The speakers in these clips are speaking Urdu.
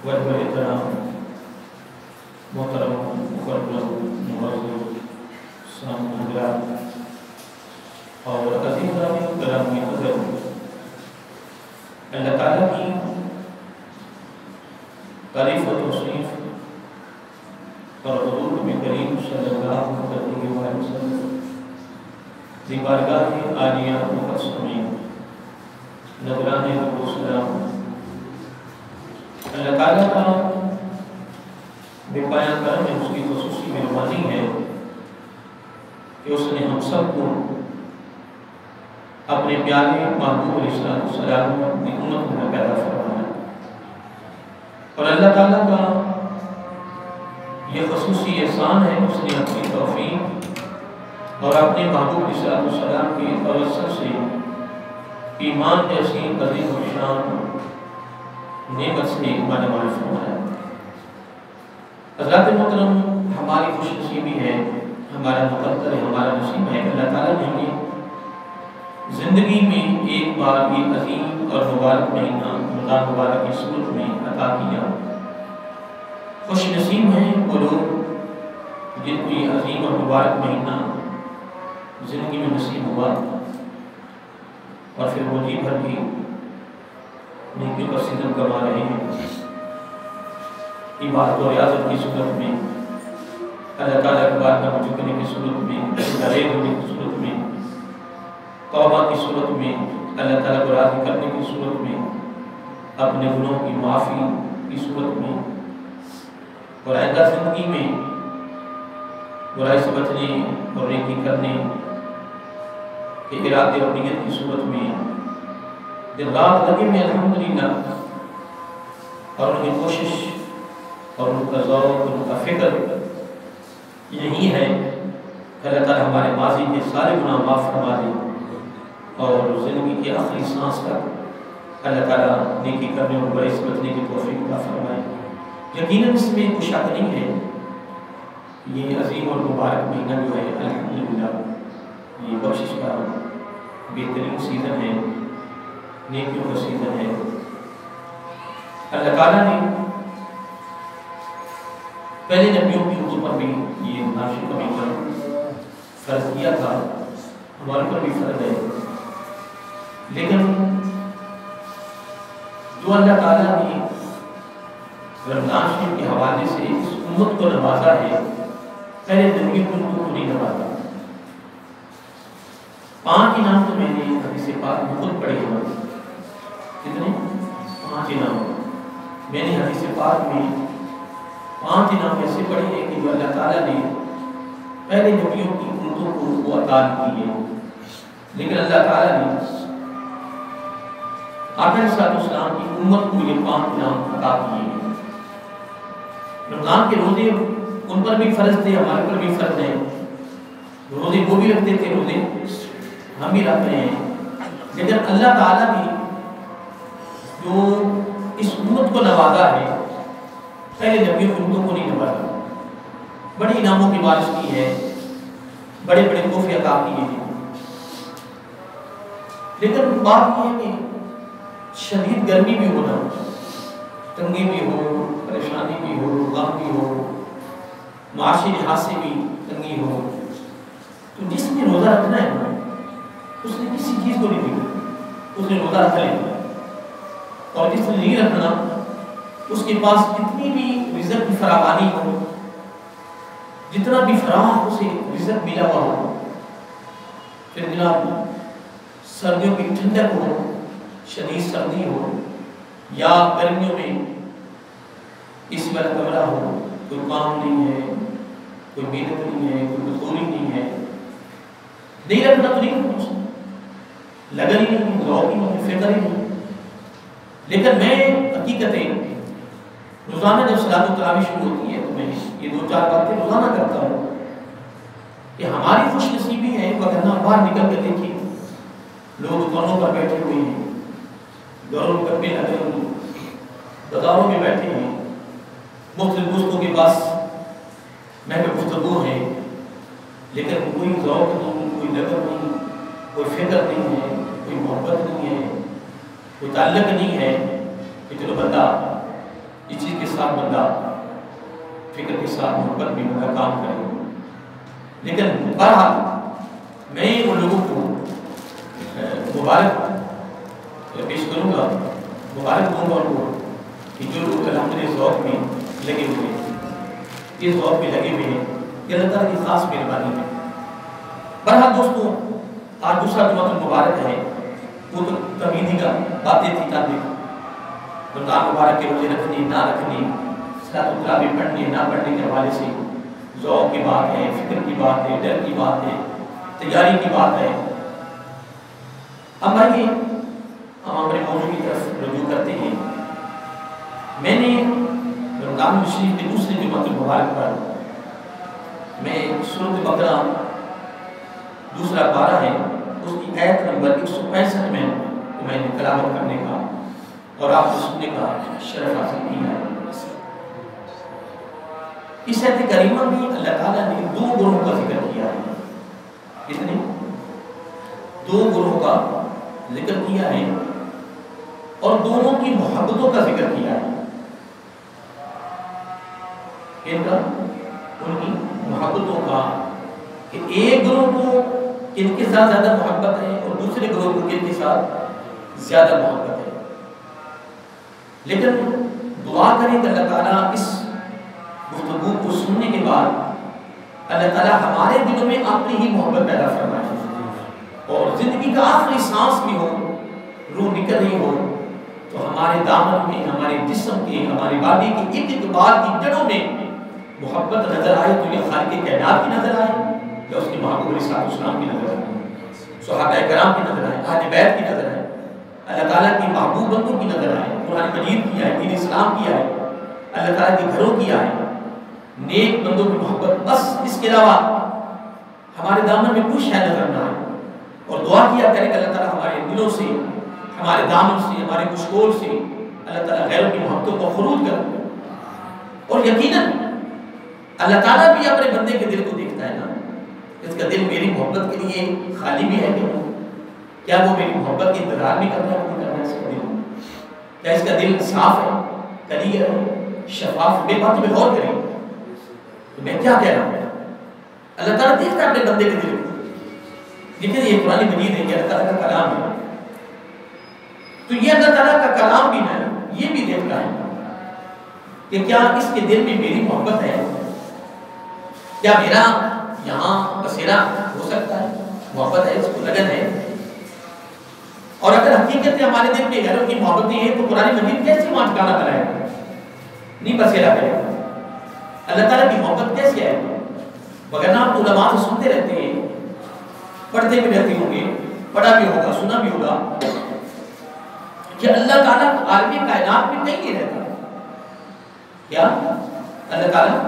وجہ احترام محترم مکرم معزز سامعین حضرات اور عزیزان گرامی حضرت، اللہ تعالیٰ کی تعریف و توصیف اور حضور نبی کریم صلی اللہ علیہ وسلم کی بارگاہ عالیہ مقدسہ نذرانے و سلام اللہ تعالیٰ کا بے پایان کرم ہے، اس کی خصوصی مہربانی ہے کہ اس نے ہم سب کو اپنے پیارے محبوب علیہ السلام کی امت میں پیدا فرمایا، اور اللہ تعالیٰ کا یہ خصوصی احسان ہے، اس نے اپنی توفیق اور اپنے محبوب علیہ السلام کی توسط سے ایمان جیسی عظیم و شان نعمت سے مالا فرمایا۔ حضرات محترم، ہماری خوش نصیبی ہے، ہمارا مقدر ہے، ہمارا نصیب ہے کہ اللہ تعالیٰ نے ہمیں زندگی میں ایک بار یہ عظیم اور مبارک مہینہ رمضان مبارک کی صورت میں عطا کیا۔ خوش نصیب ہیں وہ لوگ جن کو یہ عظیم اور مبارک مہینہ زندگی میں نصیب ہوا اور پھر وہ جی بھر بھی نیکیوں کا سیزن کما رہے ہیں، عبادت و ریاضت کی صورت میں، اللہ تعالیٰ کے بارگاہ میں جھکنے کی صورت میں، ڈرے ہونے کی صورت میں، توبہ کی صورت میں، اللہ تعالیٰ کو راضی کرنے کی صورت میں، اپنے گناہوں کی معافی کی صورت میں، اور آئندہ زندگی میں برائی سے بچنے اور نیکی کرنے کے ارادے اور نیت کی صورت میں دن رات لگے میں الحمدللہ، اور ان کی کوشش اور ان کا ذوق اور ان کا فکر یہی ہے کہ اللہ تعالیٰ ہمارے ماضی کے سارے گناہ معاف فرما دے اور زندگی کی آخری سانس تک اللہ تعالیٰ نیکی کرنے اور برائی سے بچنے کی توفیق عطا فرمائے۔ یقیناً اس میں کوئی شک نہیں ہے، یہ عظیم اور مبارک مہینہ جو ہے الحمدللہ یہ بخشش کا بہترین سیزن ہے، نیکیوں کا سیزن ہے۔ اللہ تعالیٰ نے پہلے نبیوں کی امت پر بھی یہ ناشر کبھی پر فرض کیا تھا، ہمارے پر بھی فرض ہے، لیکن جو اللہ تعالیٰ نے رمضان شریف کے حوالے سے اس امت کو نوازا ہے، پہلے نبیوں کی امت کو نہیں نوازا۔ 5 انعام تو میں نے حدیث پاک میں خود پڑھے ہیں، کتنے؟ 5 انعام میں نے حدیث پاک میں 5 انعام ایسے پڑھے ہیں کہ جو اللہ تعالیٰ نے پہلے نبیوں کی امتوں کو وہ عطا کی ہے، لیکن اللہ تعالیٰ نے آقا علیہ السلام کی امت کو یہ 5 انعام عطا کیے ہیں۔ رمضان کے روزے ان پر بھی فرض تھے، ہمارے پر بھی فرض ہیں، روزے وہ بھی رکھتے تھے، روزے ہم بھی رکھ رہے ہیں، لیکن اللہ تعالیٰ نے جو اس امت کو نوازا ہے پہلے نبیوں کی امتوں کو نہیں نوازا، بڑی انعاموں کی بارش کی ہے، بڑے بڑے تحفے عطا کیے ہیں، لیکن بات یہ ہے کہ شدید گرمی بھی ہونا، تنگی بھی ہو، پریشانی بھی ہو، غم بھی ہو، معاشی لحاظ سے بھی تنگی ہو، تو جس نے روزہ رکھنا ہے اس نے کسی چیز کو نہیں دیکھا، اس نے روزہ رکھ لیا، اور جس نے نہیں رکھنا اس کے پاس جتنی بھی رزق کی فراوانی ہو، جتنا بھی فراہ اسے رزق ملا ہوا ہو، پھر جناب سردیوں کی ٹھنڈک ہو، شدید سردی ہو، یا گرمیوں میں اس والا کمرہ ہو، کوئی کام نہیں ہے، کوئی محنت نہیں ہے، کوئی مزدوری نہیں ہے، نہیں رکھنا تو نہیں رکھنا، لگن ہی نہیں، ذوق ہی نہیں، فکر ہی نہیں، لیکن میں حقیقتیں روزانہ جب صلاۃ التراویح شروع ہوتی ہے تو میں یہ 2-4 باتیں روزانہ کرتا ہوں کہ ہماری خوش نصیبی ہے، وگرنہ باہر نکل کے دیکھیں لوگ دکانوں پر بیٹھے ہوئے ہیں، گھروں پر بھی لگے ہوئے، بازاروں میں بیٹھے ہیں، مختلف دوستوں کے پاس محفل گفتگو ہے، لیکن کوئی ذوق نہیں، کوئی لگن نہیں، کوئی فکر نہیں ہے، کوئی محبت نہیں ہے، کوئی تعلق نہیں ہے کہ چلو بندہ اس چیز ساتھ بندہ فکر کے ساتھ محبت بھی ہوگا کام کرے. لیکن بہرحال میں ان لوگوں کو مبارک پیش کروں گا، مبارک دوں گا ان کو کہ جو لوگ الحمدللہ ذوق میں لگے ہوئے ہیں، اس ذوق میں لگے ہوئے ہیں، یہ اللہ تعالیٰ کی خاص مہربانی ہے. بہرحال دوستوں، آج دوسرا جمعۃ المبارک ہے. وہ تو تمہیدی کا باتیں تھی تابق رمضان مبارک کے روزے رکھنے نہ رکھنے، صلاۃ التراویح پڑھنے نہ پڑھنے کے حوالے سے ذوق کی بات ہے، فکر کی بات ہے، ڈر کی بات ہے، تیاری کی بات ہے. اب آئیے ہم اپنے موضوع کی طرف رجوع کرتے ہیں. میں نے رمضان شریف کے دوسرے جمعۃ المبارک پر میں سورۃ بقرہ دوسرا پارہ ہے اس کی آیت نمبر 165 میں نے تلاوت کرنے کا اور آپ سے سننے کا شرف حاصل کیا ہے. اس آیت کریمہ میں اللہ تعالیٰ نے دو گروہوں کا ذکر کیا ہے. کتنے؟ دو گروہوں کا ذکر کیا ہے اور دونوں کی محبتوں کا ذکر کیا ہے. ان کی محبتوں کا کہ ایک گروہ کو کن کے ساتھ زیادہ محبت ہے اور دوسرے گروہ کو کن کے ساتھ زیادہ محبت ہے. لیکن دعا کریں کہ اللہ تعالیٰ اس گفتگو کو سننے کے بعد اللہ تعالیٰ ہمارے دلوں میں اپنی ہی محبت پیدا فرمائے اور زندگی کا آخری سانس بھی ہو، روح نکل رہی ہو تو ہمارے دامن میں، ہمارے جسم کے، ہماری باڈی کے ایک ایک بال کی جڑوں میں محبت نظر آئے تو یہ خالق کائنات کی نظر آئے یا اس کے محبوب علیہ السلام کی نظر آئے، صحابہ کرام کی نظر آئے، اہل بیت کی نظر آئے، اللہ تعالیٰ کی محبوب بندوں کی نظر آئے، قرآن مجید کی آئے، دین اسلام کی آئے، اللہ تعالیٰ کے گھروں کی آئے، نیک بندوں کی محبت. بس اس کے علاوہ ہمارے دامن میں کوئی شے نظر نہ آئے. اور دعا کیا کرے کہ اللہ تعالیٰ ہمارے دلوں سے، ہمارے دامن سے، ہمارے کشکول سے اللہ تعالیٰ غیروں کی محبتوں کو خروج کر. اور یقیناً اللہ تعالیٰ بھی اپنے بندے کے دل کو دیکھتا ہے نا. اس کا دل میری محبت کے لیے خالی بھی ہے کیا وہ میری محبت کے انتظار بھی کر رہا ہے؟ نہیں کر رہا ہے. اس کا دل کیا اس کا دل صاف ہے، کلیئر ہے، شفاف؟ میری بات میں غور کریں تو میں کیا کہہ رہا ہوں. اللہ تعالیٰ دیکھتا ہے اپنے بندے کے دل کو. لیکن یہ قرآن مجید ہے کہ اللہ تعالیٰ کا کلام ہے تو یہ اللہ تعالیٰ کا کلام بھی ہے، یہ بھی دیکھتا ہے کہ کیا اس کے دل میں میری محبت ہے، کیا میرا یہاں بسیرا ہو سکتا ہے، محبت ہے، اس کو لگن ہے. اور اگر حقیقت ہمارے دل میں غیروں کی محبتیں ہیں تو قرآن مجید کیسے وہاں ٹھکانا بنائے گا، نہیں بسیرا کرے گا. اللہ تعالیٰ کی محبت کیسے آئے گی؟ مگر آپ علماء سے سنتے رہتے ہیں، پڑھتے بھی رہتے ہوں گے، پڑھا بھی ہوگا، سنا بھی ہوگا کہ اللہ تعالیٰ عالم کائنات میں کہیں نہیں رہتا. کیا اللہ تعالیٰ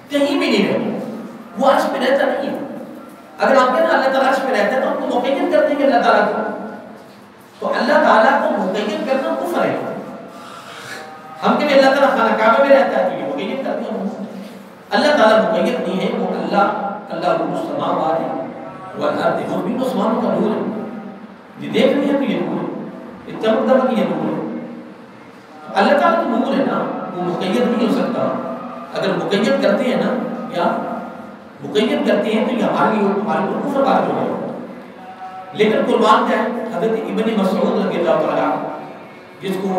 کہیں بھی نہیں رہتا؟ وہ عرش پہ رہتا نہیں ہے. اگر آپ کہنا اللہ تعالیٰ عرش پہ رہتا ہے تو آپ کو مقید کرتے ہیں کہ اللہ تعالیٰ کو، تو اللہ تعالیٰ کو مقید کرنا کفر ہے. ہم کہ اللہ تعالیٰ خانہ کعبہ میں رہتا ہے تو یہ مقید کرتے ہیں. اللہ تعالیٰ مقید نہیں ہے، وہ اللہ نور السماوات والارض، وہ بھی آسمانوں کا نور ہے. یہ دیکھ رہے ہیں تو یہ نور ہے، یہ چمک دمک یہ نور ہے. اللہ تعالیٰ تو نور ہے نا، وہ مقید نہیں ہو سکتا. اگر مقید کرتے ہیں نا یا مقید کرتے ہیں تو یہ ہمارے لیے کفر بات ہو جائے. لیکن قربان جائے حضرت ابن مسعود رضی اللہ تعالیٰ، جس کو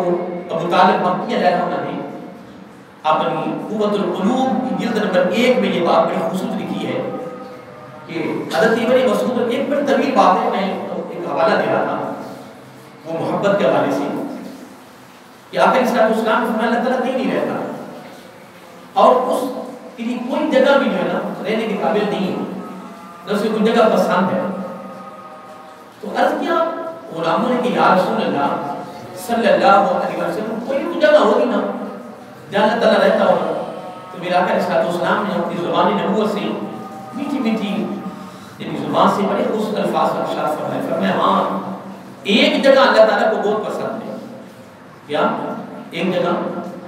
ابو طالب مکی علیہ السلام نے اپنی قوت القلوب کی جلد نمبر 1 میں یہ بات بڑی خوبصورت لکھی ہے کہ حضرت ابن مسعود، ایک بڑی طویل بات ہے، میں ایک حوالہ دے رہا تھا وہ محبت کے حوالے سے کہ آقا علیہ السلام فرمایا اللہ تعالیٰ کہیں نہیں رہتا اور اس کے لیے کوئی جگہ بھی جو ہے نا رہنے کے قابل نہیں ہے، نہ اسے کوئی جگہ پسند ہے. تو عرض کیا غلاموں نے کہ یا رسول اللہ صلی اللہ علیہ وسلم، کوئی تو جگہ ہوگی نا جہاں اللہ تعالیٰ رہتا ہوگا. تو میرا آقا علیہ السلام نے اپنی زبان نبوت سے میٹھی میٹھی یعنی زبان سے بڑے خوش الفاظ کا ارشاد فرمایا. فرمایا ہاں ایک جگہ اللہ تعالیٰ کو بہت پسند ہے. کیا ایک جگہ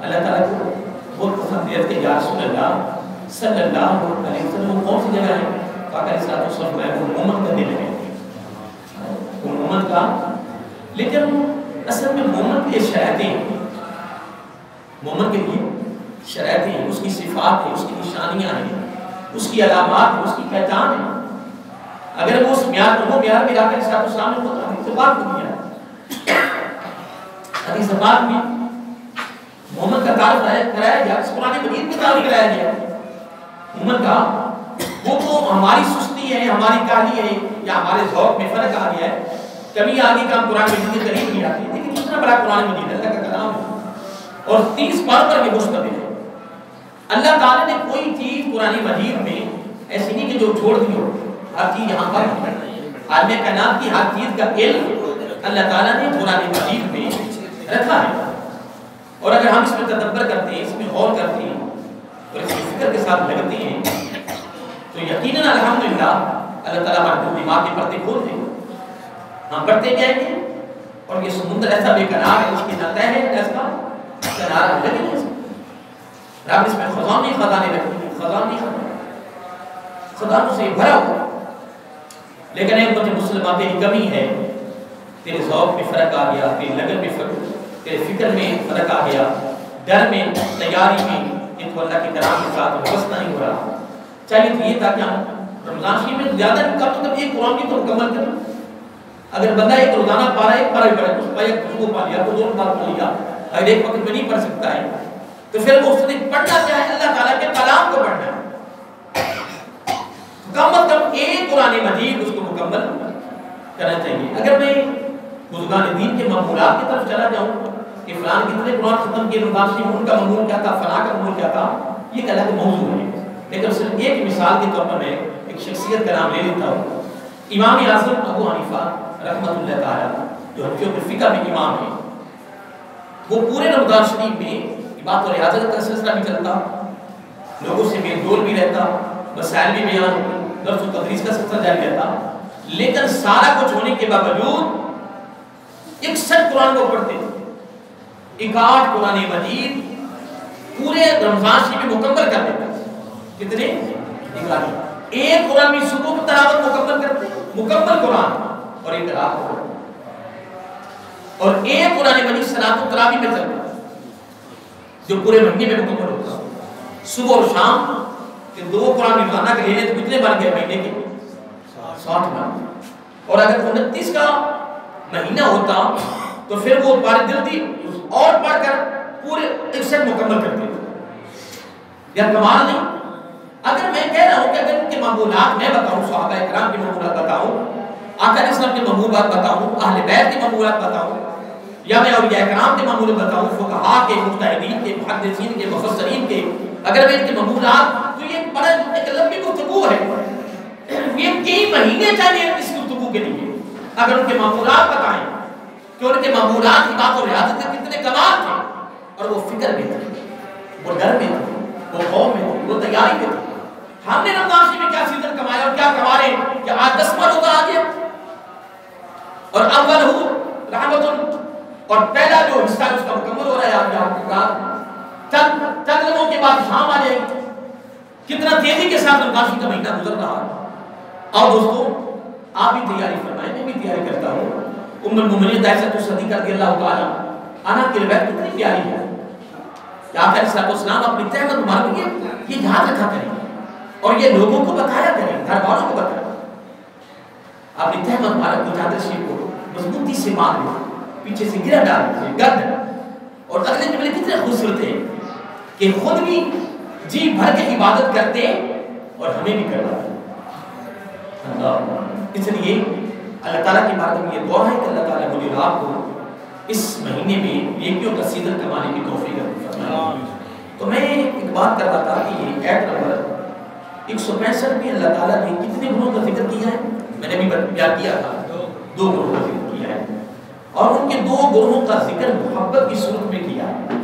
اللہ تعالیٰ کو بہت پسند ہے کہ یا رسول اللہ صلی اللہ علیہ وسلم، وہ کون سی جگہ ہے؟ آقا علیہ السلام فرمایا وہ مومن کا دل ہے، وہ مومن کا. لیکن اصل میں مومن کے شایدیں مومن کے لیے شرائط ہیں، اس کی صفات ہیں، اس کی نشانیاں ہیں، اس کی علامات ہیں، اس کی پہچان ہے. اگر وہ اس معیار پر ہو، معیار میں آ کر صاحب السلام نے خود حدیث پاک کو دیا. حدیث پاک میں محمد کا تعارف کرایا گیا، اس قرآن مجید میں تعارف کرایا گیا. محمد کا وہ تو ہماری سستی ہے، ہماری کاہلی ہے یا ہمارے ذوق میں فرق آ گیا ہے، کبھی آگے کا ہم قرآن مجید کے قریب نہیں آتے. لیکن کتنا بڑا قرآن مجید ہے، اللہ کا کلام ہے اور 30 پاروں پر یہ مشتمل ہے. اللہ تعالیٰ نے کوئی چیز قرآن مجید میں ایسی نہیں کہ جو چھوڑ دی ہو، ہر چیز یہاں پر عالم کائنات کی ہر چیز کا علم اللہ تعالیٰ نے قرآن مجید میں رکھا ہے. اور اگر ہم اس میں تدبر کرتے ہیں، اس میں غور کرتے ہیں اور اس کی فکر کے ساتھ لگتے ہیں تو یقیناً الحمدللہ اللہ تعالیٰ ہمارے دماغ کے پردے کھول دیں، ہم بڑھتے جائیں گے. اور یہ سمندر ایسا بے قرار ہے، اس کی نہ تہ ہے ایسا کنارہ لگے ہے. رب اس میں خزانے رکھتے ہیں، خزانوں سے بھرا ہوا. لیکن ایک مجھے مسلمان تیری کمی ہے، تیرے ذوق میں فرق آ گیا، تیری لگن میں فرق، تیرے فکر میں فرق آ گیا، ڈر میں، تیاری میں کہ تو اللہ کے کلام کے ساتھ وابستہ نہیں ہو رہا. چاہیے تو یہ تھا کہ ہم رمضان شریف میں زیادہ کم تو ایک قرآن کی تو مکمل کریں. اگر بندہ ایک روزانہ پارا ایک پارا پڑھے، اس کا ایک خشبو پا لیا، تو 2 رکعت پڑھ لیا، اگر ایک وقت میں نہیں پڑھ سکتا ہے تو پھر وہ اس نے پڑھنا چاہے اللہ تعالیٰ کے کلام کو پڑھنا ہے. کم از کم ایک قرآن مجید اس کو مکمل کرنا چاہیے. اگر میں بزرگان دین کے معمولات کی طرف چلا جاؤں کہ فلان کتنے قرآن ختم کیے، رمضان شریف ان کا معمول کیا تھا، فلاں کا معمول کیا تھا، یہ ایک الگ موضوع ہے. لیکن صرف ایک مثال کے طور پر میں ایک شخصیت کا نام لے لیتا ہوں. امام اعظم ابو حنیفہ رحمۃ اللہ تعالی جو حنفیوں کے فقہ میں امام ہیں، وہ پورے رمضان شریف میں عبادت اور ریاضت کا سلسلہ بھی چلتا، لوگوں سے میل جول بھی رہتا، مسائل بھی بیان ہوتے، درس و تدریس کا سلسلہ جاری رہتا. لیکن سارا کچھ ہونے کے باوجود 61 قرآن کو پڑھتے تھے، 61 قرآن مجید پورے رمضان شریف میں مکمل کر دیتے. کتنے؟ 61. ایک قرآن میں صبح کو تلاوت مکمل کرتے، مکمل قرآن اور ایک رات کو، اور ایک قرآن مجید صلاۃ التراویح میں چلتا جو پورے مہینے میں مکمل ہوتا. صبح اور شام کہ 2 قرآن روزانہ کے لینے تو کتنے بن گئے مہینے کے؟ 60 بن. اور اگر 29 کا مہینہ ہوتا تو پھر وہ بارے جلدی اور پڑھ کر پورے 61 مکمل کرتے. یا کمال نہیں؟ اگر میں کہہ رہا ہوں کہ اگر ان کے معمولات میں بتاؤں، صحابہ اکرام کے معمولات بتاؤں، آقا علیہ السلام کے معمولات بتاؤں، اہل بیت کے معمولات بتاؤں، یا میں اولیاء اکرام کے معمولات بتاؤں، فقہاء کے، مجتہدین کے، محدثین کے، مفسرین کے، اگر میں ان کے معمولات، تو یہ بڑا ایک لمبی گفتگو ہے. یہ 3 مہینے چاہیے اس گفتگو کے لیے. اگر ان کے معمولات بتائیں کہ ان کے معمولات عبادت اور ریاضت کے کتنے کمال تھے، اور وہ فکر میں تھے، وہ ڈر میں تھے، وہ خوف میں تھے، وہ تیاری میں تھے. ہم نے رمضان شریف میں کیا سیزن کمایا اور کیا کما رہے ہیں کہ آج 10واں روزہ آ گیا اور اول ہو رحمت اور پہلا جو حصہ ہے اس کا مکمل ہو رہا ہے. آج آپ کی رات چند لمحوں کے بعد شام آ جائے گی. کتنا تیزی کے ساتھ رمضان شریف کا مہینہ گزر رہا ہے. اور دوستو آپ بھی تیاری فرمائیں، میں بھی تیاری کرتا ہوں. ام المؤمنین عائشہ صدیقہ رضی اللہ تعالی عنہا کی روایت کتنی پیاری ہے کہ آپ علیہ السلام اپنی تہمت مبارک یہ یاد رکھا کریں اور یہ لوگوں کو بتایا کریں، گھر والوں کو بتائیں. اپنی تہمت مبارک کی چادر شریف کو مضبوطی سے باندھ لیں، پیچھے سے گرہ ڈال دیں گرد. اور اگلے جملے کتنے خوبصورت ہیں کہ خود بھی جی بھر کے عبادت کرتے اور ہمیں بھی کرواتے. اس لیے اللہ تعالیٰ کی بارگاہ میں یہ دعا ہے کہ اللہ تعالیٰ مجھے اور آپ کو اس مہینے میں نیکیوں کا سیزن کمانے کی توفیق عطا. تو میں ایک بات کر رہا تھا کہ یہ ایٹ نمبر 165 میں اللہ تعالیٰ نے کتنے گروہوں کا ذکر کیا ہے؟ میں نے بھی بیان کیا تھا 2 گروہوں کا ذکر کیا ہے، اور ان کے 2 گروہوں کا ذکر محبت کی صورت میں کیا ہے.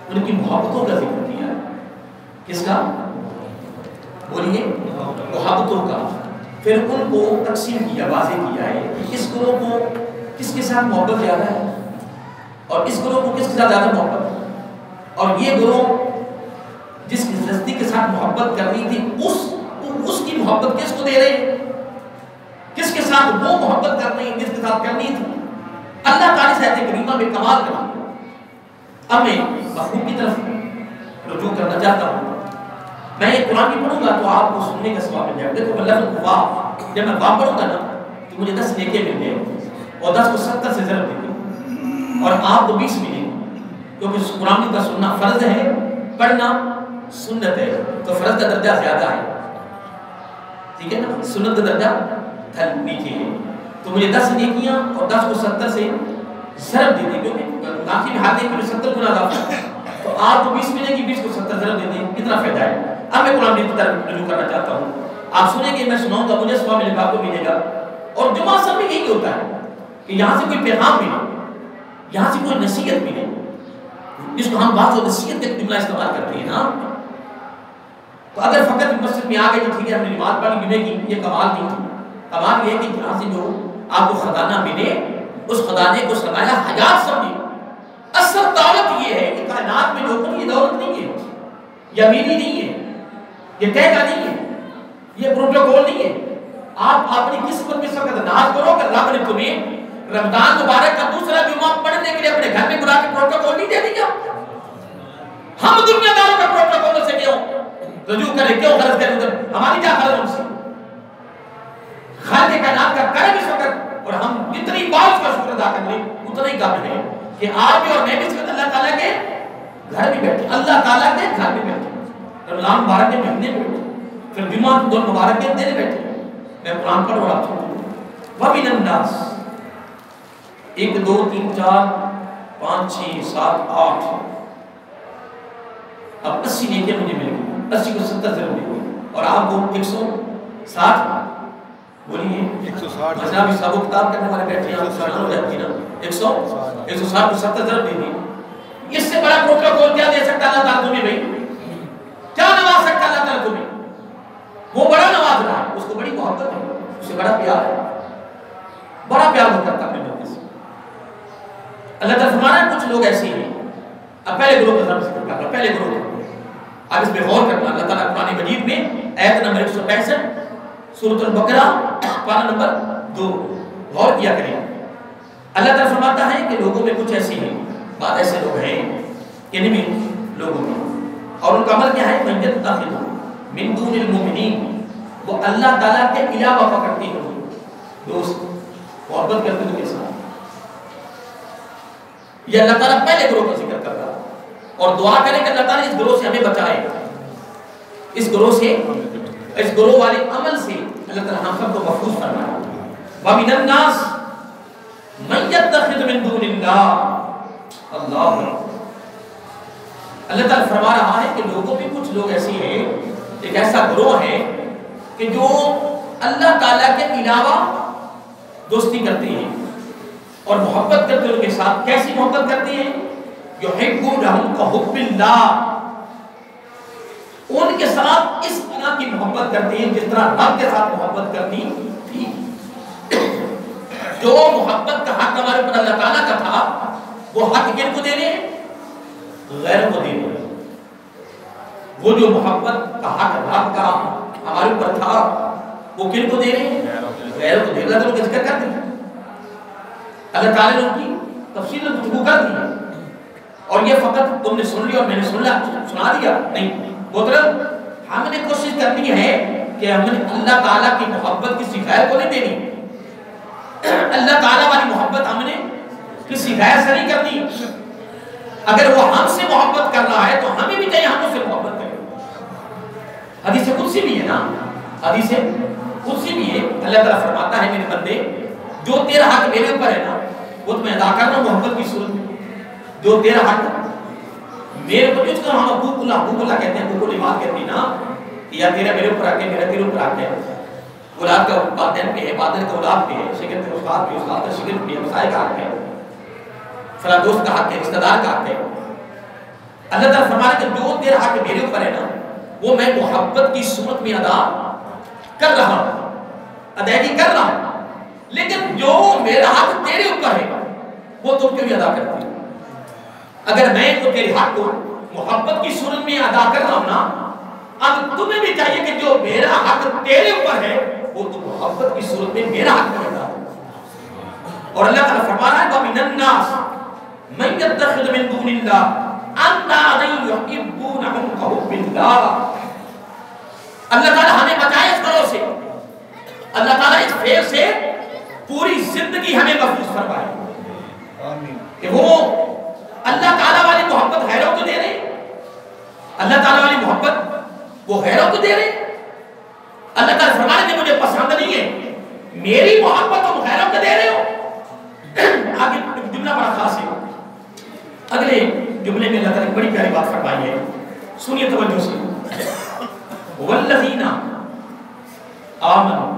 ان کی محبتوں کا ذکر کیا ہے. کس کا؟ بولیے، محبتوں کا. پھر ان کو تقسیم کیا، واضح کیا ہے کہ اس گروہ کو کس کے ساتھ محبت زیادہ ہے اور اس گروہ کو کس کے ساتھ زیادہ محبت ہے. اور یہ گروہ جس کی زندگی کے ساتھ محبت کرنی تھی اس کی محبت کس کو دے رہے ہیں، کس کے ساتھ وہ محبت کرنی ہے جس کے ساتھ کرنی تھی. اللہ تعالیٰ سے آیت کریمہ میں کمال کرنا. اب میں مفہوم کی طرف رجوع کرنا چاہتا ہوں. میں یہ قرآن بھی پڑھوں گا تو آپ کو سننے کا ثواب مل جائے گا. دیکھو لفظ واہ، جب میں واہ پڑھوں گا نا تو مجھے 10 نیکیاں مل جائیں گی اور 10 کو 70 سے ضرب دیں گے اور آپ کو 20 ملیں گے. کیونکہ قرآن کا سننا فرض ہے، پڑھنا سنت ہے، تو فرض کا درجہ زیادہ ہے. ٹھیک ہے نا، سنت کا درجہ نیچے ہے. تو مجھے 10 نیکیاں اور 10 کو 70 سے ضرب دے دیں، کیونکہ کافی میں ہاتھ دیں کہ 70 گنا اضافہ، تو آپ کو 20 ملے گی، 20 کو 70 ضرب دے دیں، کتنا فائدہ ہے. اب میں قرآن کی طرف رجوع کرنا چاہتا ہوں. آپ سنیں گے، میں سناؤں گا، مجھے ثواب ملے گا، آپ کو ملے گا. اور جمعہ سب میں یہی ہوتا ہے کہ یہاں سے کوئی پیغام ملے، یہاں سے کوئی نصیحت ملے، جس کو ہم بعض نصیحت کا جملہ استعمال کرتے ہیں نا. تو اگر فقط مسجد میں آ گئے تو ٹھیک ہے، ہم نے نماز پڑھی ملے گی، یہ کمال نہیں ہے. کمال یہ ہے کہ یہاں سے جو آپ کو خزانہ ملے، اس خزانے کو سرمایہ حیات سمجھے. اصل دولت یہ ہے کہ کائنات میں لوگوں کی دولت نہیں ہے، یہ امیری نہیں ہے، یہ ٹیکا نہیں ہے، یہ پروٹوکول نہیں ہے. آپ اپنی قسمت میں سب کا ناز کرو کہ رب نے تمہیں رمضان مبارک کا دوسرا جمعہ پڑھنے کے لیے اپنے گھر میں بلا کے پروٹوکول نہیں دے دیا. ہم دنیا داروں کا پروٹوکول سے کیوں رجوع کریں، کیوں غرض کریں ادھر؟ ہماری کیا غرض ہم سے؟ خالق کائنات کا کرم اس وقت، اور ہم جتنی بار اس کا شکر ادا کر لیں اتنا ہی کافی ہے کہ آپ بھی اور میں بھی اس وقت اللہ تعالیٰ کے گھر میں بیٹھے، اللہ تعالیٰ کے گھر میں بیٹھے، رمضان مبارک کے مہینے میں بیٹھے، پھر جمعہ دو مبارک کے دن بیٹھے. میں قرآن پڑھ رہا ہوں. وَمِنَ النَّاسِ 1 2 3 4 5 6 7 8 اب 80 نیکیاں مجھے مل گئی، 80 کو 70 ضرور مل گئی، اور آپ کو 160 بولیے 160. مثلا بھی سب کتاب کرنے والے بیٹھے ہیں، آپ کو ہو جاتی نا 160 کو 70 ضرور دے دی. اس سے بڑا پروٹوکول کیا دے سکتا اللہ تعالیٰ تمہیں؟ بھائی کیا نواز سکتا اللہ تعالیٰ تمہیں؟ وہ بڑا نواز رہا ہے، اس کو بڑی محبت ہے، اس سے بڑا پیار ہے، بڑا پیار وہ کرتا اپنے بندے سے. اللہ تعالیٰ فرمانا ہے کچھ لوگ ایسے ہیں. اب پہلے گروہ کا ذکر کر رہا، پہلے گروہ اب اس پہ غور کرنا. اللہ تعالیٰ قرآن مجید میں آیت نمبر 165 سورۃ البقرہ پارہ نمبر 2 غور کیا کریں. اللہ تعالیٰ فرماتا ہے کہ لوگوں میں کچھ ایسے ہیں، بعض ایسے لوگ ہیں کہ نہیں لوگوں میں، اور ان کا عمل کیا ہے؟ من یتخذ من دون المؤمنین، وہ اللہ تعالیٰ کے علاوہ پکڑتے ہیں دوست، محبت کرتے ہیں ان کے ساتھ. یہ اللہ تعالیٰ پہلے گروہ کا ذکر کر رہا، اور دعا کریں کہ اللہ تعالیٰ اس گروہ سے ہمیں بچائے، اس گروہ سے، اس گروہ والے عمل سے اللہ تعالیٰ ہم سب کو محفوظ فرمائے. وَمِنَ النَّاسِ مَن يَتَّخِذُ مِن دُونِ اللَّهِ اللہ. اللہ تعالیٰ فرما رہا ہے کہ لوگوں میں کچھ لوگ ایسی ہیں، ایک ایسا گروہ ہے کہ جو اللہ تعالیٰ کے علاوہ دوستی کرتے ہیں اور محبت کرتے ہیں ان کے ساتھ. کیسی محبت کرتے ہیں؟ یحبونہم کحب اللہ، ان کے ساتھ اس طرح کی محبت کرتے ہیں جس طرح رب کے ساتھ محبت کرنی تھی. جو محبت کا حق ہمارے اوپر اللہ تعالیٰ کا تھا، وہ حق کن کو دے رہے ہیں؟ غیر کو دے رہے ہیں. وہ جو محبت کا حق رب کا ہمارے اوپر تھا، وہ کن کو دے رہے ہیں؟ غیر کو دے رہے ہیں. اللہ تعالیٰ کا ذکر کر دیں، اللہ تعالیٰ نے ان کی تفصیل گفتگو کر دی، اور یہ فقط تم نے سن لیا اور میں نے سنا دیا نہیں. محترم، ہم نے کوشش کرنی ہے کہ ہم نے اللہ تعالیٰ کی محبت کسی غیر کو نہیں دینی. اللہ تعالیٰ والی محبت ہم نے کسی غیر سے نہیں کرنی. اگر وہ ہم سے محبت کر رہا ہے تو ہمیں بھی چاہیے ہم اس سے محبت کریں. حدیث قدسی بھی ہے نا، حدیث قدسی بھی ہے. اللہ تعالیٰ فرماتا ہے میرے بندے، جو تیرا حق میرے اوپر ہے نا وہ تو میں ادا کر رہا ہوں محبت کی صورت میں. جو تیرا حق میرے اوپر، جس کو ہم حقوق اللہ کہتے ہیں، حقوق العباد کہتے ہیں نا، یا تیرا میرے اوپر حق ہے، میرا تیرے اوپر حق ہے. اولاد کا والدین پہ ہے، والدین کا اولاد پہ ہے، شگرد کا استاد پہ، استاد کا شگرد پہ، ہمسائے کا حق ہے، فلاں دوست کا حق ہے، رشتہ دار کا حق ہے. اللہ تعالیٰ فرمایا کہ جو تیرا حق میرے اوپر ہے نا وہ میں محبت کی صورت میں ادا کر رہا ہوں، ادائیگی کر رہا ہوں. لیکن جو میرا حق تیرے اوپر ہے وہ تم کیوں ادا کرتی ہے؟ اگر میں تو تیرے حق کو محبت کی صورت میں ادا کر رہا ہوں نا، اب تمہیں بھی چاہیے کہ جو میرا حق تیرے اوپر ہے وہ تو محبت کی صورت میں میرا حق میں ادا کرو. اور اللہ تعالیٰ فرما رہا ہے وَمِنَ النَّاسِ مَن يَتَّخِذُ مِن دُونِ اللَّهِ أَندَادًا يُحِبُّونَهُمْ اللہ تعالیٰ ہمیں بچائے اس گروہ سے، اللہ تعالیٰ اس فیل سے پوری زندگی ہمیں محفوظ فرمائے کہ وہ اللہ تعالیٰ والی محبت غیروں کو دے رہے، اللہ تعالیٰ والی محبت وہ غیروں کو دے رہے۔ اللہ تعالیٰ فرمانے کہ مجھے پسند نہیں ہے میری محبت تم غیروں کو دے رہے ہو۔ آگے جملہ بڑا خاص ہے، اگلے جملے میں اللہ تعالیٰ نے بڑی پیاری بات فرمائی ہے، سنیے توجہ سے، والذین آمنوا،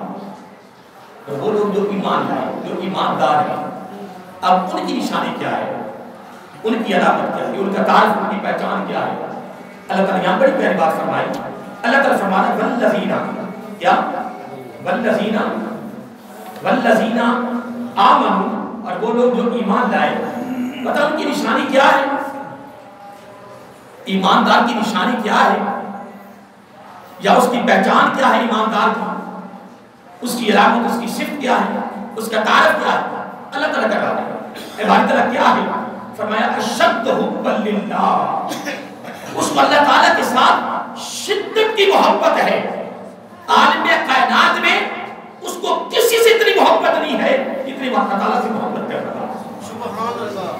وہ لوگ جو ایمان لائے، جو ایماندار ہیں۔ اب ان کی نشانی کیا ہے، ان کی علامت کیا ہے، ان کا تعارف، ان کی پہچان کیا ہے؟ اللہ تعالیٰ یہاں بڑی پیاری بات فرمائی۔ اللہ تعالیٰ فرمانا والذین، کیا؟ والذین آمنوا، اور وہ لوگ جو ایمان لائے۔ پتہ ان کی نشانی کیا ہے؟ ایماندار کی نشانی کیا ہے، یا اس کی پہچان کیا ہے ایماندار کی، اس کی علامت، اس کی صفت کیا ہے، اس کا تعارف کیا ہے؟ اللہ تعالیٰ کا رہا ہے باری تعالیٰ کیا ہے؟ فرمایا اشد حب للہ، اس کو اللہ تعالیٰ کے ساتھ شدت کی محبت ہے۔ عالم کائنات میں اس کو کسی سے اتنی محبت نہیں ہے جتنی اللہ تعالیٰ سے محبت کر رہا ہے۔ سبحان اللہ۔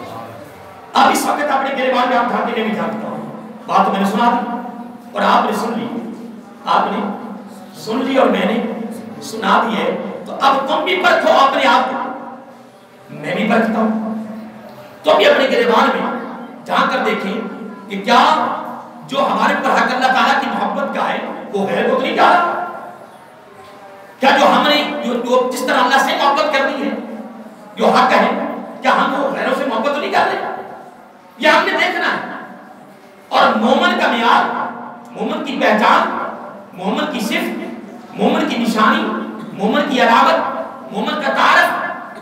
اب اس وقت اپنے گریبان میں آپ ڈھانکے میں نہیں جانتا ہوں، بات میں نے سنا دی اور آپ نے سن لی، آپ نے سن لی اور میں نے سنا دی ہے، تو اب تم بھی پرکھو اپنے آپ کو، میں بھی پرکھتا ہوں، تم بھی اپنے گریبان میں جھانک کر دیکھیں کہ کیا جو ہمارے پر حق اللہ تعالیٰ کی محبت کا ہے وہ غیر کو تو نہیں ڈالا؟ کیا جو ہم نے جو جس طرح اللہ سے محبت کرنی ہے جو حق ہے، کیا ہم وہ غیروں سے محبت تو نہیں کر رہے؟ یہ ہم نے دیکھنا ہے۔ اور مومن کا معیار، مومن کی پہچان، مومن کی صفت، مومن کی نشانی، مومن کی علامت، مومن کا تعارف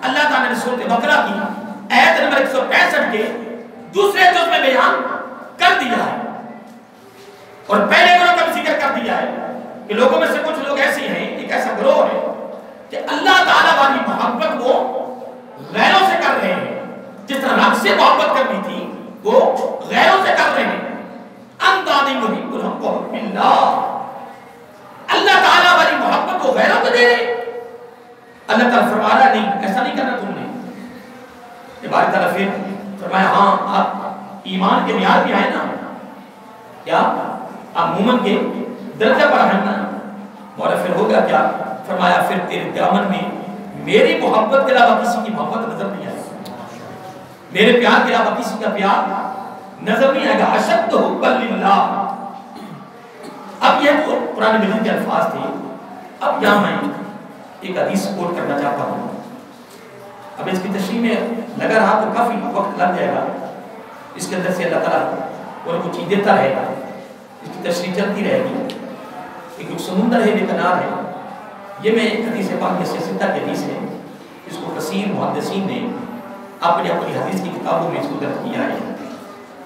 اللہ تعالیٰ نے سورۃ بقرہ کی آیت نمبر 165 کے دوسرے جز میں بیان کر دیا ہے، اور پہلے گروہ کا بھی ذکر کر دیا ہے کہ لوگوں میں سے کچھ لوگ ایسے ہیں، ایک ایسا گروہ ہے کہ اللہ تعالیٰ والی محبت وہ غیروں سے کر رہے ہیں، جس طرح رب سے محبت کرنی تھی وہ غیروں سے کر رہے ہیں۔ اندانی محب الحق باللہ، اللہ تعالیٰ والی محبت وہ غیروں کو دے رہے۔ اللہ تعالیٰ فرما رہا نہیں، ایسا نہیں کرنا تم نے۔ یہ باری تعالیٰ پھر فرمایا ہاں آپ ایمان کے معیار بھی آئے نا، کیا آپ مومن کے درجہ پر ہیں نا، مولا پھر ہوگا کیا؟ فرمایا پھر تیرے دامن میں میری محبت کے علاوہ کسی کی محبت نظر نہیں آئے گی، میرے پیار کے علاوہ کسی کا پیار نظر نہیں آئے گا۔ اشد حب للہ۔ اب یہ تو قرآن مجید کے الفاظ تھے، اب یہاں میں ایک حدیث کوٹ کرنا چاہتا ہوں۔ اب اس کی تشریح میں لگا رہا تو کافی وقت لگ جائے گا، اس کے اندر سے اللہ تعالیٰ اور کچھ چیز دیتا رہے گا، اس کی تشریح چلتی رہے گی۔ ایک سمندر ہے بے کنار ہے، یہ میں ایک حدیث پاک میں سے ستہ کی حدیث ہے، اس کو کثیر محدثین نے اپنی حدیث کی کتابوں میں اس کو درج کیا ہے۔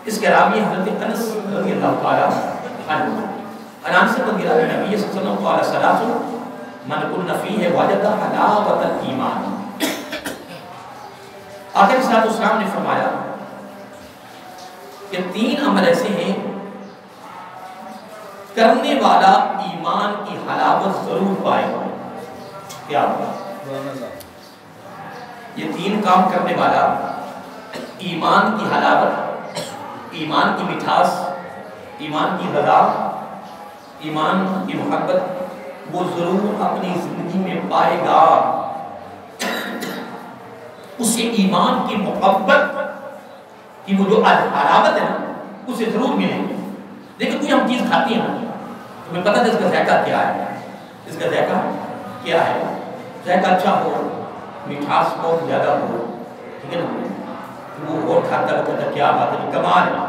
اس کے راوی حضرت انس رضی اللہ تعالیٰ عنہ، انس رضی اللہ عنہ، نبی صلی اللہ علیہ وسلم قال ثلاث من کن فیہ وجد حلاوۃ الایمان۔ آخر صلی اللہ علیہ وسلم نے فرمایا کہ 3 عمل ایسے ہیں کرنے والا ایمان کی حلاوت ضرور پائے گا۔ کیا یہ 3 کام کرنے والا ایمان کی حلاوت، ایمان کی مٹھاس، ایمان کی غذا، ایمان کی محبت وہ ضرور اپنی زندگی میں پائے گا۔ اسے ایمان کی محبت کی وہ جو حلاوت ہے نا اسے ضرور ملے گی۔ لیکن کوئی ہم چیز کھاتی ہیں نا، تمہیں پتہ ہے اس کا ذائقہ کیا ہے، اس کا ذائقہ کیا ہے، ذائقہ اچھا ہو، مٹھاس بہت زیادہ ہو، ٹھیک ہے نا، وہ اور کھاتا ہے کیا بات ہے، کمال ہے،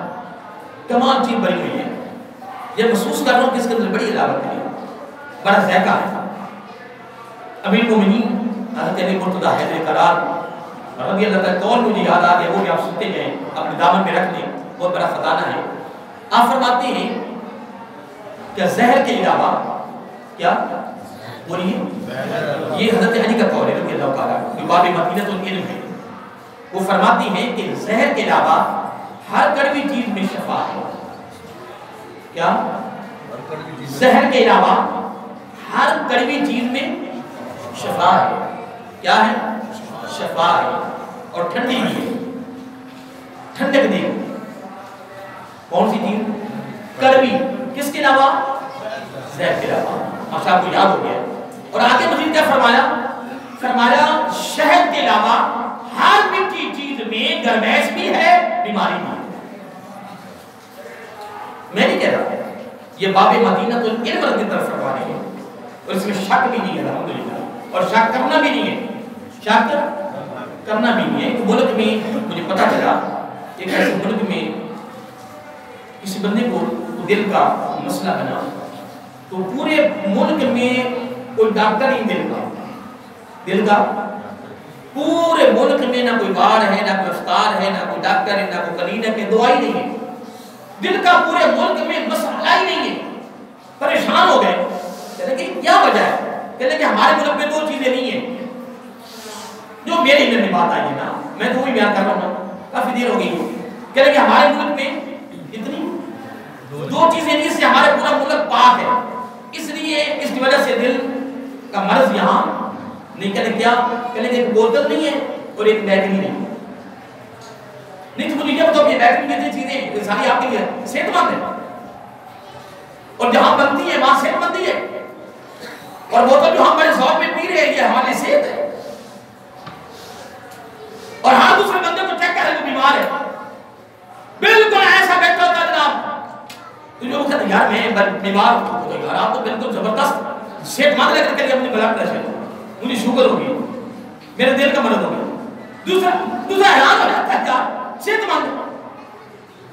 کمال چیز بنی ہوئی ہے، یہ محسوس کر رہا ہوں کہ اس کے اندر بڑی علاوت ہے، بڑا ذائقہ ہے۔ امیر المومنین حضرت علی مرتضیٰ حیدر کرار رضی اللہ تعالیٰ قول مجھے یاد آ گیا، وہ بھی آپ سنتے جائیں، اپنے دامن میں رکھ لیں، بہت بڑا خزانہ ہے۔ آپ فرماتے ہیں کہ زہر کے علاوہ کیا بولیے، یہ حضرت علی کا قول ہے رضی اللہ تعالیٰ، جو باب مدینۃ العلم ہے، وہ فرماتے ہیں کہ زہر کے علاوہ ہر کڑوی چیز میں شفا ہے۔ کیا؟ زہر کے علاوہ ہر کڑوی چیز میں شفا ہے. کیا ہے؟ شفا ہے. اور ٹھنڈی بھی ہے, ٹھنڈک دے. کون سی چیز؟ کڑوی. کس کے علاوہ؟ زہر کے علاوہ. ماشاء آپ کو یاد ہو گیا. اور آگے مزید کیا فرمایا؟ فرمایا شہد کے علاوہ ہر میٹھی چیز میں گرمیش بھی ہے, بیماری بھی ہے. میں نہیں کہہ رہا, یہ باب مدینہ تو علم کی طرف فرما رہے ہیں, اور اس میں شک بھی نہیں ہے الحمدللہ, اور شک کرنا بھی نہیں ہے. شک کرنا بھی نہیں ہے. ایک ملک میں مجھے پتا چلا, ایک ایسے ملک میں کسی بندے کو دل کا مسئلہ بنا, تو پورے ملک میں کوئی ڈاکٹر نہیں دل کا پورے ملک میں نہ کوئی وارڈ ہے, نہ کوئی استاد ہے, نہ کوئی ڈاکٹر ہے, نہ کوئی کلینک ہے, دوائی نہیں ہے. دل کا پورے ملک میں مسئلہ ہی نہیں ہے. پریشان ہو گئے. کہتے کہ کیا وجہ ہے؟ کہتے کہ ہمارے ملک میں دو چیزیں نہیں ہیں جو میرے علم میں بات آئی ہے نا, میں تو وہی بیان کر رہا ہوں, کافی دیر ہو گئی. کہتے کہ ہمارے ملک میں اتنی دو چیزیں نہیں, اس سے ہمارے پورا ملک پاک ہے, اس لیے اس کی وجہ سے دل کا مرض یہاں نہیں. کہتے کیا؟ کہتے کہ ایک بوتل نہیں ہے اور ایک بیٹری نہیں. نہیں تو مجھے یہ بتاؤ کہ بیٹری میں اتنی چیزیں ساری آپ کے لیے صحت مند ہے, اور جہاں بنتی ہے وہاں صحت مندی ہے, اور بوتل جو ہم بڑے ذوق میں پی رہے ہیں یہ ہمارے صحت ہے, اور ہر دوسرے بندے کو چیک کرے وہ بیمار ہے. بالکل ایسا بیٹھا ہوتا جناب, تو جو کہتے ہیں یار میں بیمار ہوں, تو یار آپ تو بالکل زبردست صحت مند لگ رہے ہیں, اپنی بلڈ پریشر ہے, مجھے شوگر ہوگی, میرے دل کا مرض ہو گیا. دوسرا حیران ہو جاتا ہے یار صحت مند.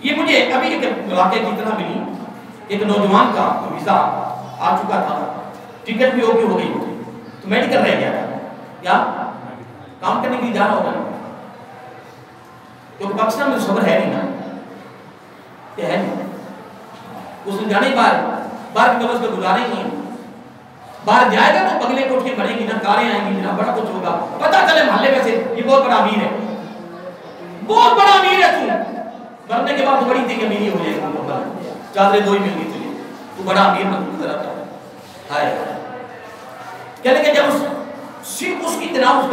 یہ مجھے ابھی ایک واقعہ کی طرح ملی. ایک نوجوان کا ویزا آ چکا تھا, ٹکٹ بھی ہو گئی, تو میڈیکل رہ گیا تھا. کیا کام کرنے کے لیے جا رہا ہوگا نا, کیونکہ پاکستان میں صبر ہے نہیں نا, یہ ہے نہیں. اس نے جانے باہر کی قبض پہ گزارے نہیں, باہر جائے گا تو بگلے کوٹھیاں بڑھیں گی نا, کاریں آئیں گی نا, بڑا کچھ ہوگا. پتہ چلے محلے میں سے یہ بہت بڑا امیر ہے, بہت بڑا امیر ہے, تو مرنے کے بعد تو بڑی تھی کہ امیر ہو جائے گا, چادریں دو ہی مل گئی تجھے, تو بڑا امیر نظر آتا ہے. کہنے کہ جب صرف اس کی اتنا اس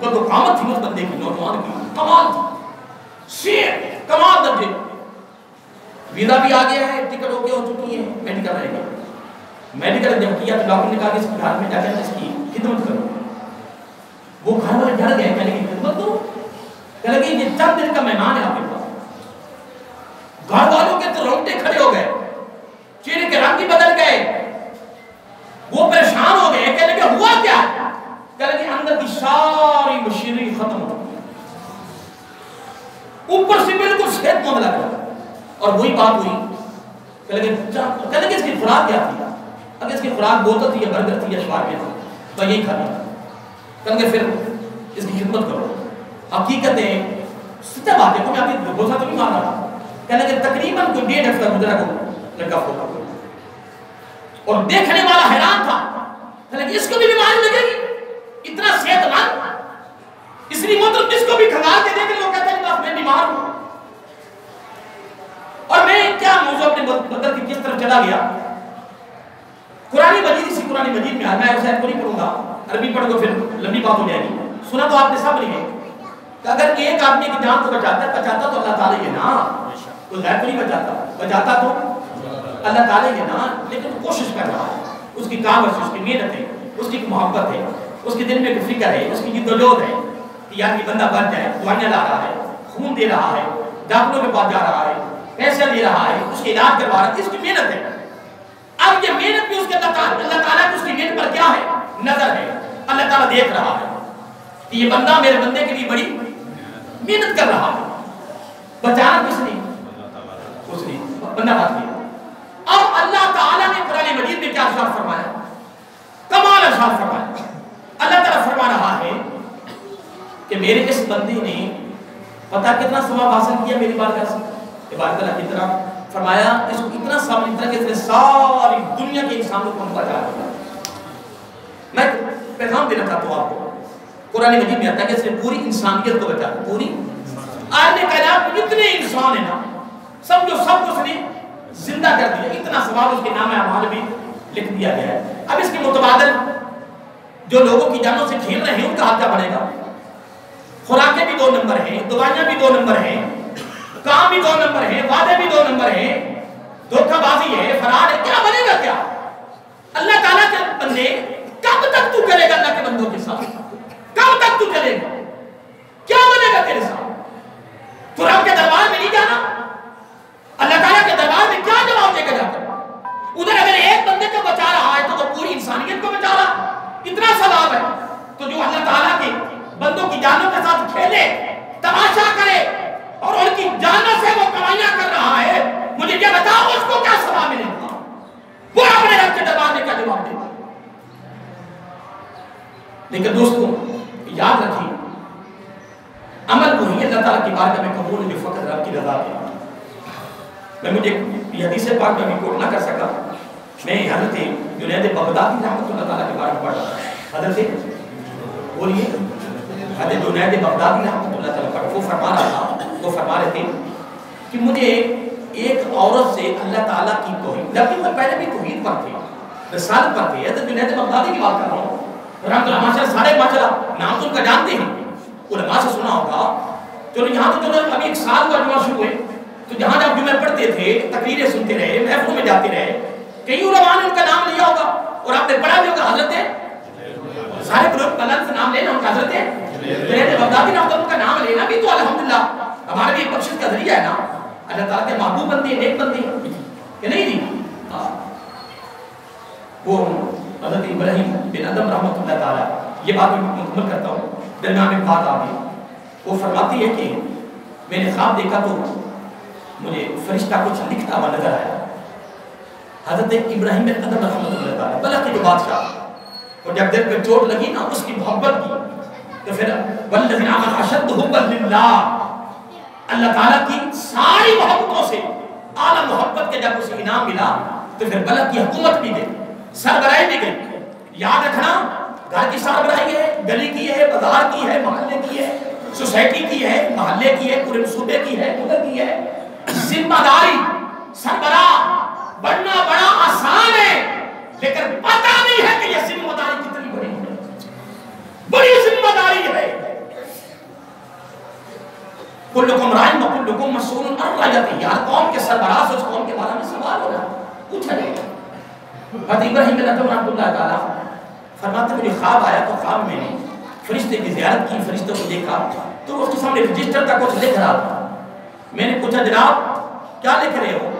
کا جو قامت تھی اس بندے کی, نوجوان کی کمال تھی, صرف کمال درجے. ویزا بھی آ گیا ہے, ٹکٹ ہو چکی ہے, میڈیکل رہے گا. میڈیکل جب کیا تو ڈاکٹر نے کہا کہ اس کے گھر میں جا کر اس کی خدمت کرو. وہ گھر والے ڈر گئے, کہنے کی خدمت دو, کہنے کہ یہ چند دن کا مہمان ہے آپ کے پاس. گھر والوں کے تو رونگٹے کھڑے ہو گئے, چہرے کے رنگ بھی بدل گئے, وہ پریشان ہو گئے. کہنے کہ ہوا کیا؟ کہنے کہ اندر کی ساری بشیری ختم ہو گئی, اوپر سے بالکل صحت مند لگ رہا. اور وہی بات ہوئی. کہنے کہ اس کی خوراک کیا تھی؟ اگر اس کی خوراک بوتل تھی یا برگر تھی یا شوارما تھی تو یہی کھا لیا. کہنے کہ پھر اس کی خدمت کرو. حقیقت ہے, سچا بات ہے, کوئی آپ کی بوسا تو نہیں مار رہا. کہنے کہ تقریباً کوئی 1.5 ہفتہ گزرا کو لڑکا ہوگا, اور دیکھنے والا حیران تھا. کہنے کہ اس کو بھی بیماری لگے گی, اتنا صحت مند, اس لیے محترم اس کو بھی کھنگال کے دیکھ لو, کہتے ہیں میں بیمار ہوں. اور میں کیا موضوع اپنے بدر کی کس طرف چلا گیا. قرآن مجید, اسی قرآن مجید میں میں اسے کو نہیں پڑھوں گا, عربی پڑھ کو پھر لمبی بات ہو جائے گی. سنا تو آپ نے سب نہیں ہے کہ اگر ایک آدمی کی جان کو بچاتا تو اللہ تعالیٰ یہ نا, کوئی غیر کو نہیں بچاتا تو اللہ تعالیٰ یہ نا, لیکن کوشش کر رہا ہے. اس کی کاوش, اس کی محنت ہے, اس کی محبت ہے, اس کے دل میں ایک فکر ہے, اس کی جدوجہد ہے کہ یار یہ بندہ بچ جائے, دوائیاں لا رہا ہے, خون دے رہا ہے, ڈاکٹروں کے پاس جا رہا ہے, پیسہ دے رہا ہے, اس کے علاج کروا رہا ہے, اس کی محنت ہے. اب یہ محنت بھی اس کے اللہ تعالیٰ کی اس کی محنت پر کیا ہے, نظر ہے. اللہ تعالیٰ دیکھ رہا ہے کہ یہ بندہ میرے بندے کے لیے بڑی محنت کر رہا ہے. بچانا کس نے؟ اس نے بندہ بات کیا. اب اللہ تعالیٰ نے قرآن مجید میں کیا ارشاد فرمایا, کمال ارشاد فرمایا. اللہ تعالیٰ فرما رہا ہے کہ میرے اس بندے نے پتہ کتنا ثواب حاصل کیا میری بارگاہ سے, عبادت اللہ کی طرح. فرمایا اس کو اتنا ثواب ملتا ہے کہ اس نے ساری دنیا کے انسانوں کو بچا دیا. میں پیغام دینا چاہتا ہوں آپ کو, قرآن مجید میں آتا ہے کہ اس نے پوری انسانیت کو بچا دیا, پوری عالم کائنات میں جتنے انسان ہیں نا سب کو اس نے زندہ کر دیا. اتنا ثواب اس کے نام اعمال بھی لکھ دیا گیا ہے. اب اس کی متبادل جو لوگوں کی جانوں سے کھیل رہے ہیں ان کا حال کیا بنے گا؟ خوراکیں بھی 2 نمبر ہیں، دوائیاں بھی 2 نمبر ہیں، کام بھی 2 نمبر ہیں، وعدے بھی 2 نمبر ہیں، دھوکہ بازی ہے، فرار ہے، کیا بنے گا کیا؟ اللہ تعالیٰ کے بندے کب تک تو کرے گا اللہ کے بندوں کے ساتھ؟ کب تک تو کرے گا؟ کیا بنے گا تیرے ساتھ؟ تو رب کے دربار میں نہیں جانا؟ اللہ تعالیٰ کے دربار میں کیا جواب دے کے جاتا ہے؟ ادھر اگر ایک بندے کو بچا رہا ہے تو وہ پوری انسانیت کو بچا رہا، اتنا ثواب ہے۔ تو جو اللہ تعالیٰ کے بندوں کی جانوں کے ساتھ کھیلے، تماشا کرے اور ان کی جانوں سے وہ کمائیاں کر رہا ہے، مجھے یہ بتاؤ اس کو کیا ثواب ملے گا؟ وہ اپنے رب کے دربار میں کیا جواب دے گا؟ لیکن دوستوں یاد رکھیے، عمل وہی اللہ تعالیٰ کی بارگاہ میں قبول ہے جو فقط رب کی رضا کے۔ میں مجھے یہ حدیث پاک میں بھی کوٹ نہ کر سکا، میں حضرت جنید بغدادی رحمۃ اللہ تعالیٰ کے بارے میں پڑھ رہا تھا۔ حضرت بولیے، حضرت جنید بغدادی رحمۃ اللہ تعالیٰ پڑھ، وہ فرما رہا تھا، وہ فرما رہے تھے کہ مجھے ایک عورت سے اللہ تعالیٰ کی توحید، جبکہ وہ پہلے بھی توحید پر تھے، رسالت پر تھے، حضرت جنید بغدادی کی بات کر رہا ہوں، رحمۃ اللہ ماشاء سارے ماشاءاللہ نام تو ان کا جانتے ہیں، علماء سے سنا ہوگا۔ چلو یہاں تو چلو ابھی 1 سال ہوا جمعہ شروع ہوئے، تو جہاں جب جمعہ پڑھتے تھے، تقریریں سنتے رہے، محفلوں میں جاتے رہے، کئی علماء نے ان کا نام لیا ہوگا اور آپ نے پڑھا بھی ہوگا، حضرت سارے گروپ کلن سے نام لینا ان کا، حضرت جنید بغدادی رحمۃ اللہ کا نام لینا بھی تو الحمدللہ ہمارے بھی بخشش کا ذریعہ ہے نا، اللہ تعالیٰ کے محبوب بندے ہیں، نیک بندے ہیں کہ نہیں دی؟ وہ حضرت ابراہیم بن ادم رحمۃ اللہ تعالیٰ، یہ بات میں مکمل کرتا ہوں، درمیان میں بات آ گئی، وہ فرماتی ہے کہ میں نے خواب دیکھا تو مجھے فرشتہ کچھ لکھتا ہوا نظر آیا۔ حضرت ابراہیم بن ادم رحمۃ اللہ تعالیٰ بلخ کے جو بادشاہ، اور جب دل پہ چوٹ لگی نا اس کی محبت کی، تو پھر والذین آمنوا اشد حبا للہ، اللہ تعالیٰ کی ساری محبتوں سے اعلیٰ محبت کے جب اسے انعام ملا تو پھر بلخ کی حکومت بھی گئی، سربراہی بھی گئی۔ یاد رکھنا، گھر کی سربراہی ہے، گلی کی ہے، بازار کی ہے، محلے کی ہے، سوسائٹی کی ہے، محلے کی ہے، پورے صوبے کی ہے، ملک کی ہے۔ ذمہ داری سربراہ بننا بڑا آسان ہے، لیکن پتہ نہیں ہے کہ یہ ذمہ داری کتنی بڑی ہے، بڑی ذمہ داری ہے۔ کلکم راعٍ وکلکم مسئول عن رعیتہ، یار قوم کے سربراہ سے اس قوم کے بارے میں سوال ہو رہا ہے، پوچھا جائے گا۔ حضرت ابراہیم بن ادم رحمۃ اللہ تعالیٰ فرماتے مجھے خواب آیا تو خواب میں نے فرشتے کی زیارت کی، فرشتوں کو دیکھا تو اس کے سامنے رجسٹر کا کچھ لکھ رہا تھا۔ میں نے پوچھا جناب کیا لکھ رہے ہو؟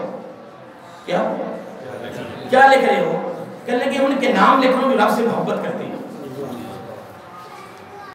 کیا لکھ رہے ہو؟ کہنے لگے ان کے نام لکھ رہا ہوں جو رب سے محبت کرتے ہیں۔